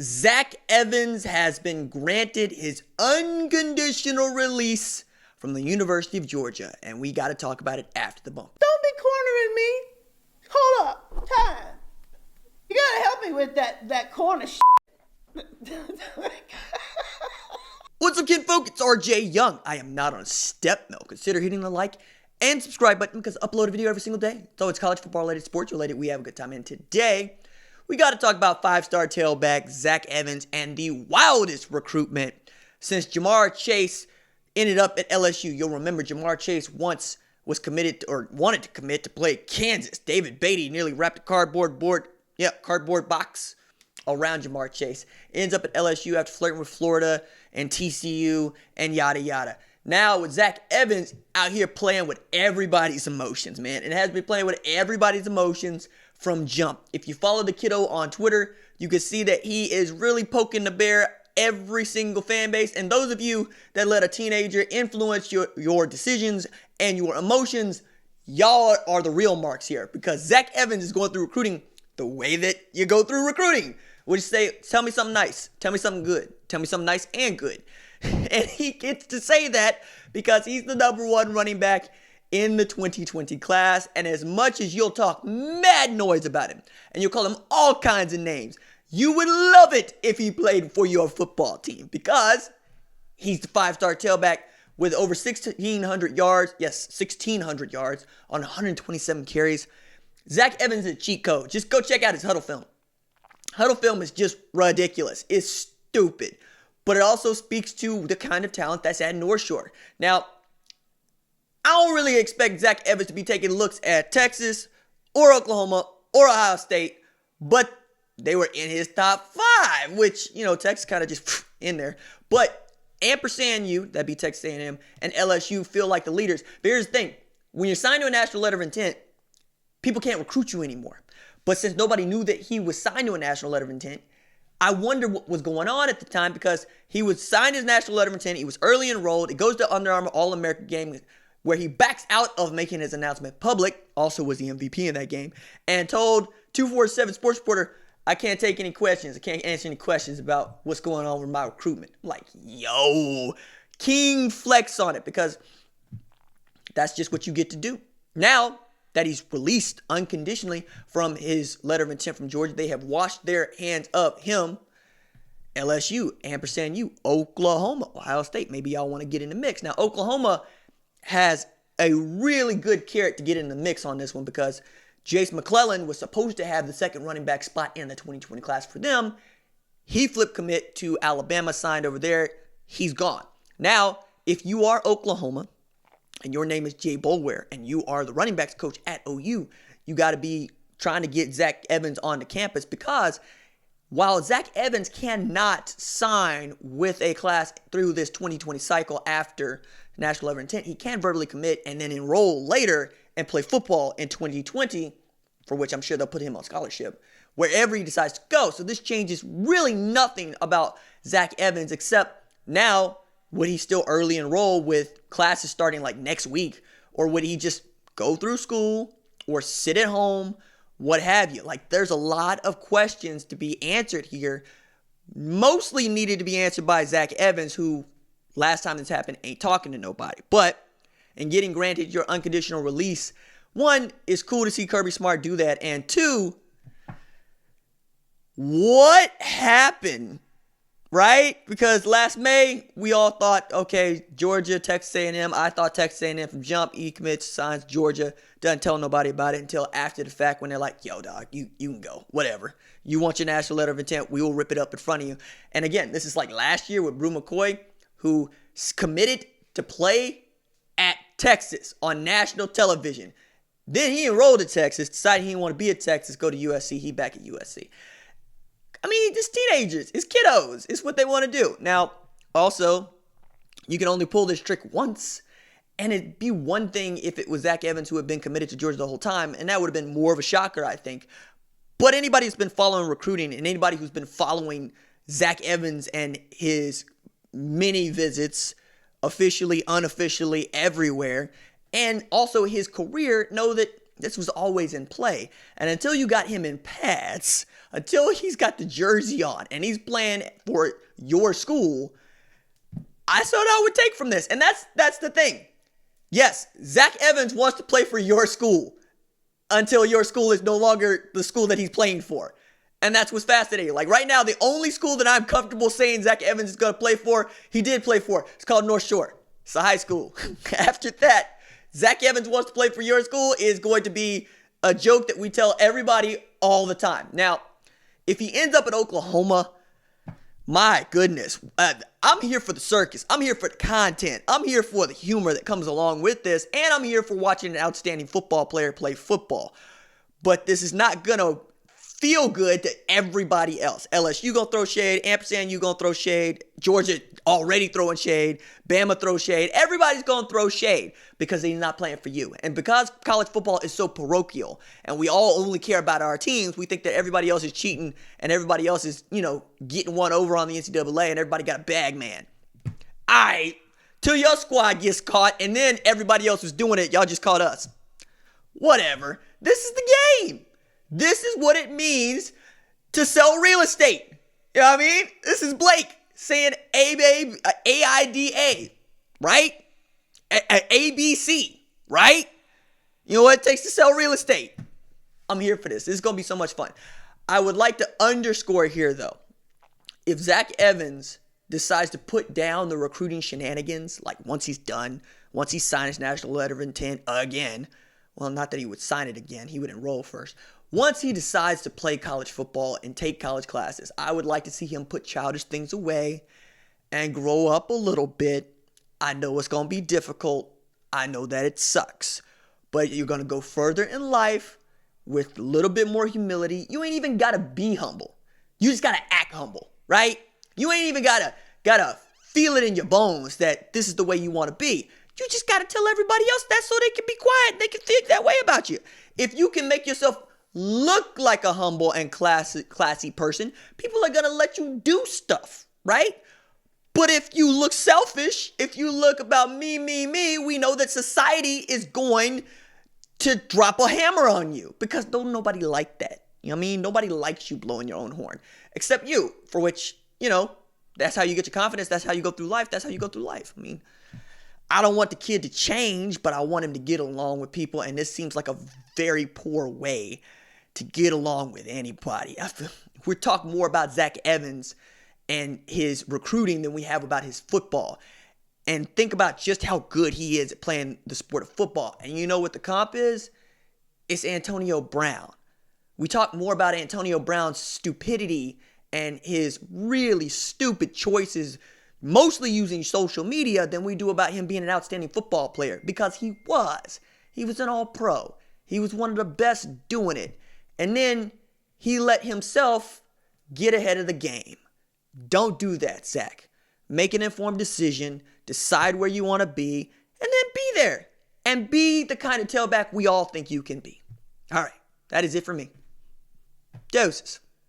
Zach Evans has been granted his unconditional release from the University of Georgia, and we got to talk about it after the bump. Don't be cornering me. Hold up. Time. You got to help me with that corner What's up, kinfolk? It's RJ Young. I am not on step milk. Consider hitting the like and subscribe button because I upload a video every single day. So it's college football related, sports related. We have a good time. And today, we got to talk about five-star tailback Zach Evans and the wildest recruitment since Jamar Chase ended up at LSU. You'll remember Jamar Chase once was committed to, or wanted to commit to play Kansas. David Beatty nearly wrapped a cardboard box around Jamar Chase. Ends up at LSU after flirting with Florida and TCU and yada yada. Now with Zach Evans out here playing with everybody's emotions, man. It has been playing with everybody's emotions from jump. If you follow the kiddo on Twitter, you can see that he is really poking the bear every single fan base. And those of you that let a teenager influence your decisions and your emotions, y'all are the real marks here. Because Zach Evans is going through recruiting the way that you go through recruiting. Would you say, tell me something nice, tell me something good, tell me something nice and good. And he gets to say that because he's the number one running back in the 2020 class. And as much as you'll talk mad noise about him and you'll call him all kinds of names, you would love it if he played for your football team because he's the five-star tailback with over 1,600 yards. Yes, 1,600 yards on 127 carries. Zach Evans is a cheat code. Just go check out his huddle film. Huddle film is just ridiculous. It's stupid. But it also speaks to the kind of talent that's at North Shore. Now, I don't really expect Zach Evans to be taking looks at Texas or Oklahoma or Ohio State, but they were in his top five, which, Texas kind of just in there. But ampersand U, that'd be Texas A&M, and LSU feel like the leaders. But here's the thing. When you're signed to a national letter of intent, people can't recruit you anymore. But since nobody knew that he was signed to a national letter of intent, I wonder what was going on at the time because he was signed his national letter of intent. He was early enrolled. It goes to Under Armour All-American game where he backs out of making his announcement public, also was the MVP in that game, and told 247 Sports Reporter, I can't take any questions. I can't answer any questions about what's going on with my recruitment. I'm like, yo, king flex on it because that's just what you get to do. Now that he's released unconditionally from his letter of intent from Georgia, they have washed their hands of him. LSU, ampersand U, Oklahoma, Ohio State. Maybe y'all want to get in the mix. Now, Oklahoma has a really good carrot to get in the mix on this one because Jace McClellan was supposed to have the second running back spot in the 2020 class for them. He flipped commit to Alabama, signed over there. He's gone. Now, if you are Oklahoma, and your name is Jay Boulware, and you are the running backs coach at OU, you got to be trying to get Zach Evans onto campus because while Zach Evans cannot sign with a class through this 2020 cycle after national letter of intent, he can verbally commit and then enroll later and play football in 2020, for which I'm sure they'll put him on scholarship, wherever he decides to go. So this changes really nothing about Zach Evans except now, would he still early enroll with classes starting like next week? Or would he just go through school or sit at home, what have you? Like there's a lot of questions to be answered here. Mostly needed to be answered by Zach Evans, who last time this happened ain't talking to nobody. But in getting granted your unconditional release, one, it's cool to see Kirby Smart do that. And two, what happened? Right? Because last May, we all thought, okay, Georgia, Texas A&M. I thought Texas A&M from jump. He commits, signs Georgia. Doesn't tell nobody about it until after the fact when they're like, yo, dog, you can go. Whatever. You want your national letter of intent, we will rip it up in front of you. And again, this is like last year with Brew McCoy, who committed to play at Texas on national television. Then he enrolled at Texas, decided he didn't want to be at Texas, go to USC. He back at USC. I mean, it's teenagers. It's kiddos. It's what they want to do. Now, also, you can only pull this trick once. And it'd be one thing if it was Zach Evans who had been committed to Georgia the whole time. And that would have been more of a shocker, I think. But anybody who's been following recruiting and anybody who's been following Zach Evans and his mini visits officially, unofficially, everywhere, and also his career, know that This was always in play. And until you got him in pads, until he's got the jersey on and he's playing for your school, I saw what I would take from this. And that's the thing. Yes, Zach Evans wants to play for your school until your school is no longer the school that he's playing for. And that's what's fascinating. Like right now, the only school that I'm comfortable saying Zach Evans is going to play for, he did play for. It's called North Shore. It's a high school. After that, Zach Evans wants to play for your school is going to be a joke that we tell everybody all the time. Now, if he ends up in Oklahoma, my goodness, I'm here for the circus. I'm here for the content. I'm here for the humor that comes along with this. And I'm here for watching an outstanding football player play football. But this is not going to feel good to everybody else. LSU gonna throw shade. Ampersand, you gonna throw shade. Georgia already throwing shade. Bama throw shade. Everybody's gonna throw shade because they're not playing for you. And because college football is so parochial and we all only care about our teams, we think that everybody else is cheating and everybody else is, getting one over on the NCAA and everybody got a bag man. Alright, till your squad gets caught and then everybody else was doing it, y'all just caught us. Whatever. This is the game. This is what it means to sell real estate. You know what I mean? This is Blake saying AIDA, right? ABC, right? You know what it takes to sell real estate. I'm here for this. This is going to be so much fun. I would like to underscore here, though, if Zach Evans decides to put down the recruiting shenanigans, like once he's done, once he signs his national letter of intent again, well, not that he would sign it again. He would enroll first. Once he decides to play college football and take college classes, I would like to see him put childish things away and grow up a little bit. I know it's going to be difficult. I know that it sucks. But you're going to go further in life with a little bit more humility. You ain't even got to be humble. You just got to act humble, right? You ain't even got to feel it in your bones that this is the way you want to be. You just got to tell everybody else that so they can be quiet. They can think that way about you. If you can make yourself look like a humble and classy person, people are going to let you do stuff, right? But if you look selfish, if you look about me, we know that society is going to drop a hammer on you because don't nobody like that. You know what I mean? Nobody likes you blowing your own horn except you, for which, that's how you get your confidence. That's how you go through life. That's how you go through life. I mean, I don't want the kid to change, but I want him to get along with people. And this seems like a very poor way to get along with anybody. We're talking more about Zach Evans and his recruiting than we have about his football. And think about just how good he is at playing the sport of football. And you know what the comp is? It's Antonio Brown. We talk more about Antonio Brown's stupidity and his really stupid choices, mostly using social media, than we do about him being an outstanding football player. Because he was. He was an all-pro. He was one of the best doing it. And then he let himself get ahead of the game. Don't do that, Zach. Make an informed decision. Decide where you want to be. And then be there. And be the kind of tailback we all think you can be. All right. That is it for me. Doses.